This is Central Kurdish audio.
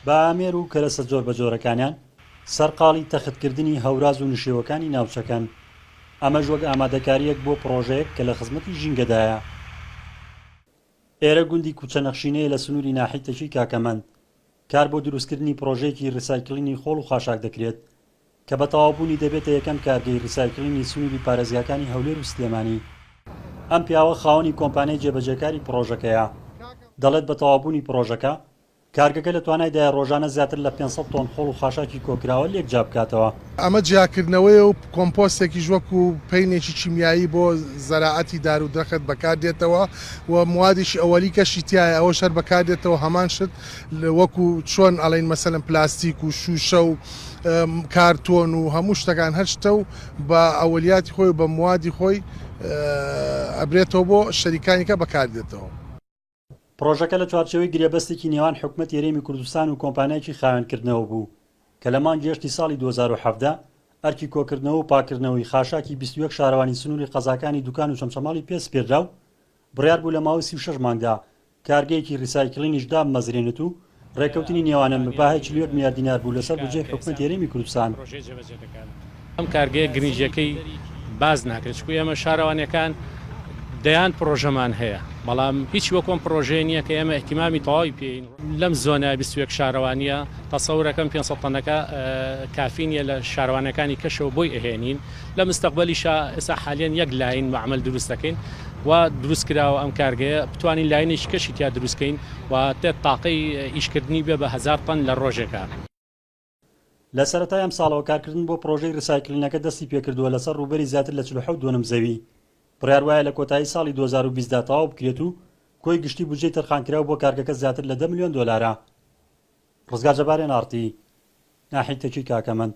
بە ئامێر و کەرەسە جۆر بە جۆرەکانیان سەرقاڵی تەختکردنی هەوراز و نشێوەکانی ناوچەکەن. ئەمەش وەک ئامادەکاریەک بۆ پرۆژەیەک کە لە خزمەتی ژینگەدایە. ئێرە گوندی کوچەنەخشینەیە لە سنووری ناحیتەکی کاکەمەند. کار بۆ دروستکردنی پرۆژەیەکی ڕیسایکڵینی خۆڵ و خاشاک دەکرێت کە بە تەواوبوونی دەبێتە یەکەم کارگەی ڕیسایکڵینی سنووری پارێزگاکانی هەولێر و سلێمانی. ئەم پیاوە خاوەنی کۆمپانیای جێبەجێکاری پرۆژەکەیە. دەڵێت بە تەواوبوونی پرۆژەکە کارگەکە لە توانایدایە ڕۆژانە زیاتر لە 500 تۆن خۆڵ و خاشاکی کۆکراوە لێک جا بکاتەوە. ئەمە جیاکردنەوەی و کۆمپۆستێکی وەکو پەینێکی چیمیایی بۆ زەراعەتی دار و دەخت بەکاردێتەوە و موادیشی ئەوەلی کەشی تایە ئەوە شەر بەکاردێتەوە هەمان شت وەکو چۆن ئەڵین مەسەلەن پلاستیک و شوشە و کارتۆن و هەموو شتەکان هەر شتە و بە ئەوەلیاتی خۆی و بە موادی خۆی ئەبرێتەوە بۆ شەریکانیکە بەکاردێتەوە. پرۆژەکە لە چوارچەوەی گرێبەستێکی نێوان حکوومەت یاریمی کوردستان و کۆمپانیایکی خاوێنکردنەوە بوو کە لە مانگی گەشتی ساڵی 2017 ئەرکی کۆکردنەوە و پاکردنەوەی خاشاکی 21 شارەوانی سنووری قەزاکانی دوکان و چەمچەماڵی پێسپێردرا و بڕیار بوو لە ماوەی 36 مانگدا کارگەیەکی ڕیسایکڵینیشدا بمەزرێنێت و ڕێکەوتنی نێوانە بەپاهای 41 میلیارد دینار بوو لەسەر بودجێ حکوومەت یاریمی کوردستان. ئەم کارگەیە گرنگیەکەی باز ناکرێت چکو ئێمە شارەوانیەکان دەیان پرۆژەمان هەیە بەڵام هیچ وەکۆم پرۆژەیە نییە کە ئێمە احتیمامی تەواوی پێین لەم زۆنە 21 شارەوانیە تەسەورەکەم 500 تەنەکە کافینیە لە شارەوانەکانی کەشەوە بۆی ئەهێنین لە مستەقبەلیشە ئێستا حالیان یەک لاین معمەل دروست دەکەین و دروست کراوە ئەم کارگەیە بتوانین لاینێکی کەشی تیا دروستکەین و تێت تاقەی ئیشکردنی بێ بە 1000 تەن لە ڕۆژێکە. لە سەرەتای ئەم ساڵەوە کارکردن بۆ پرۆژەی ڕیسایکڵینەکە دەستی پێکردووە لەسەر ڕووبەری زیاتر لە 47 دۆنم زەوی. بڕیار وایە لە کۆتایی ساڵی 2020 تەواو بکرێت و کۆی گشتی بودجەی تەرخانکراوە بۆ کارگەکە زیاتر لە 10 میلیۆن دۆلارە. ڕزگار جەبارێن ئارتی، ناحیتەکی کاکەمەند.